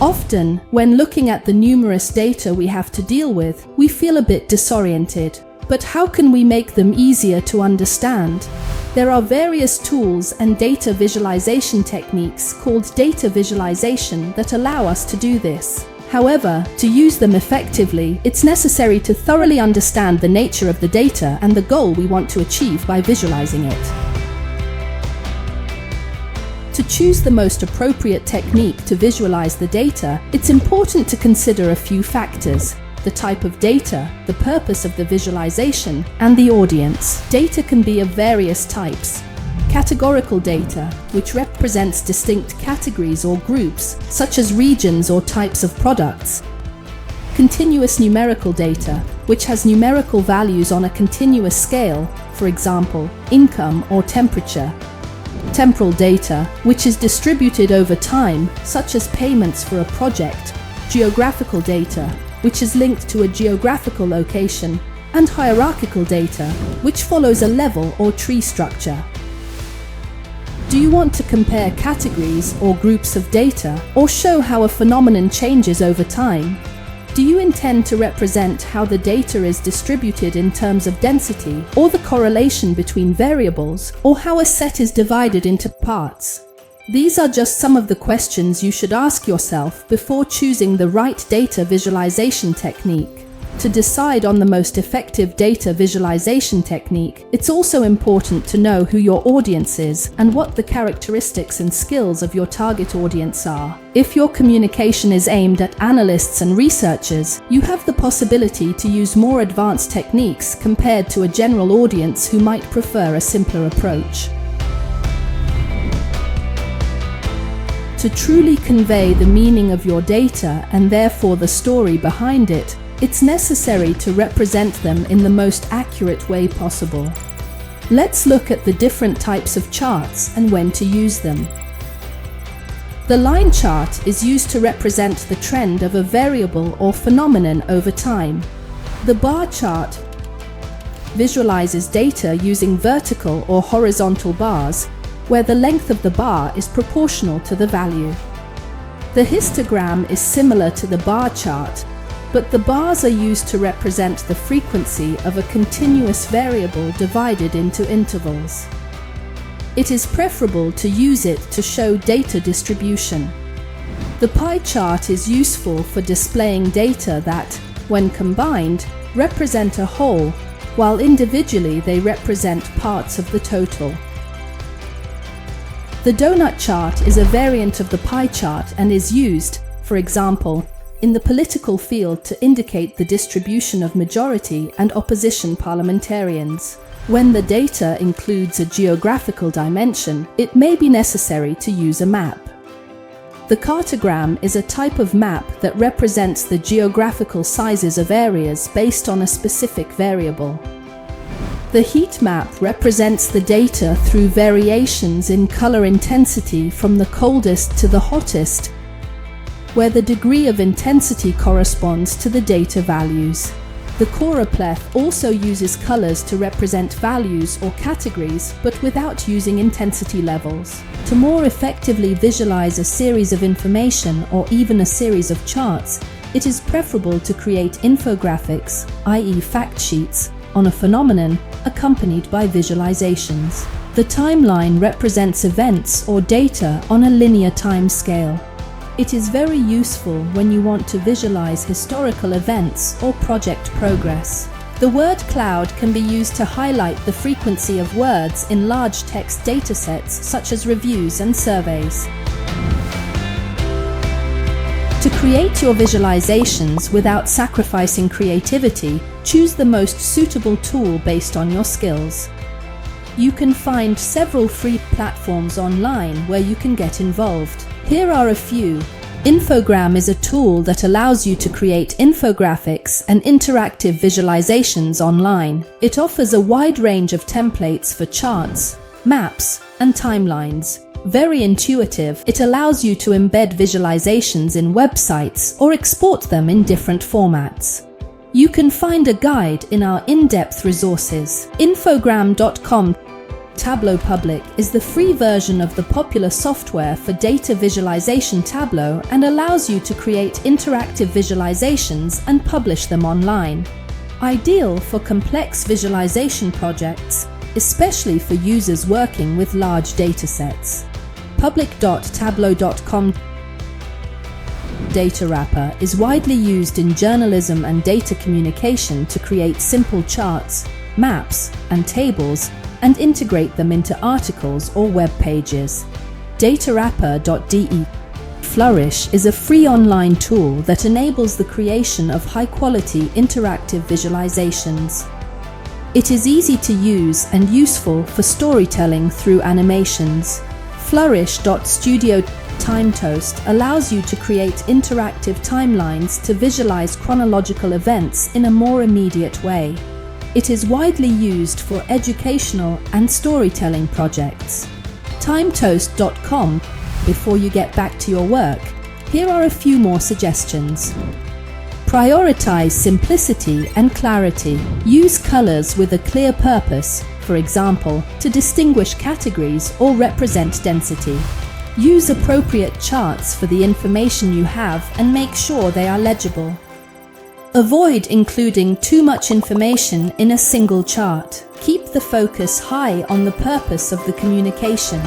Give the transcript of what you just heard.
Often, when looking at the numerous data we have to deal with, we feel a bit disoriented. But how can we make them easier to understand? There are various tools and data visualization techniques called data visualization that allow us to do this. However, to use them effectively, it's necessary to thoroughly understand the nature of the data and the goal we want to achieve by visualizing it. To choose the most appropriate technique to visualize the data, it's important to consider a few factors: the type of data, the purpose of the visualization, and the audience. Data can be of various types. Categorical data, which represents distinct categories or groups, such as regions or types of products. Continuous numerical data, which has numerical values on a continuous scale, for example, income or temperature. Temporal data, which is distributed over time, such as payments for a project. Geographical data, which is linked to a geographical location. And hierarchical data, which follows a level or tree structure. Do you want to compare categories or groups of data, or show how a phenomenon changes over time? Do you intend to represent how the data is distributed in terms of density, or the correlation between variables, or how a set is divided into parts? These are just some of the questions you should ask yourself before choosing the right data visualization technique. To decide on the most effective data visualization technique, it's also important to know who your audience is and what the characteristics and skills of your target audience are. If your communication is aimed at analysts and researchers, you have the possibility to use more advanced techniques compared to a general audience who might prefer a simpler approach. To truly convey the meaning of your data and therefore the story behind it, it's necessary to represent them in the most accurate way possible. Let's look at the different types of charts and when to use them. The line chart is used to represent the trend of a variable or phenomenon over time. The bar chart visualizes data using vertical or horizontal bars, where the length of the bar is proportional to the value. The histogram is similar to the bar chart, but the bars are used to represent the frequency of a continuous variable divided into intervals. It is preferable to use it to show data distribution. The pie chart is useful for displaying data that, when combined, represent a whole, while individually they represent parts of the total. The donut chart is a variant of the pie chart and is used, for example, in the political field to indicate the distribution of majority and opposition parliamentarians. When the data includes a geographical dimension, it may be necessary to use a map. The cartogram is a type of map that represents the geographical sizes of areas based on a specific variable. The heat map represents the data through variations in color intensity from the coldest to the hottest, where the degree of intensity corresponds to the data values. The choropleth also uses colors to represent values or categories, but without using intensity levels. To more effectively visualize a series of information or even a series of charts, it is preferable to create infographics, i.e. fact sheets, on a phenomenon accompanied by visualizations. The timeline represents events or data on a linear time scale. It is very useful when you want to visualize historical events or project progress. The word cloud can be used to highlight the frequency of words in large text datasets such as reviews and surveys. To create your visualizations without sacrificing creativity, choose the most suitable tool based on your skills. You can find several free platforms online where you can get involved. Here are a few. Infogram is a tool that allows you to create infographics and interactive visualizations online. It offers a wide range of templates for charts, maps, and timelines. Very intuitive, it allows you to embed visualizations in websites or export them in different formats. You can find a guide in our in-depth resources. Infogram.com Tableau Public is the free version of the popular software for data visualization Tableau and allows you to create interactive visualizations and publish them online. Ideal for complex visualization projects, especially for users working with large datasets. Public.tableau.com Data Wrapper is widely used in journalism and data communication to create simple charts, maps, and tables and integrate them into articles or web pages. DataWrapper.de Flourish is a free online tool that enables the creation of high-quality interactive visualizations. It is easy to use and useful for storytelling through animations. Flourish.studio TimeToast allows you to create interactive timelines to visualize chronological events in a more immediate way. It is widely used for educational and storytelling projects. TimeToast.com. Before you get back to your work, here are a few more suggestions. Prioritize simplicity and clarity. Use colors with a clear purpose, for example, to distinguish categories or represent density. Use appropriate charts for the information you have and make sure they are legible. Avoid including too much information in a single chart. Keep the focus high on the purpose of the communication.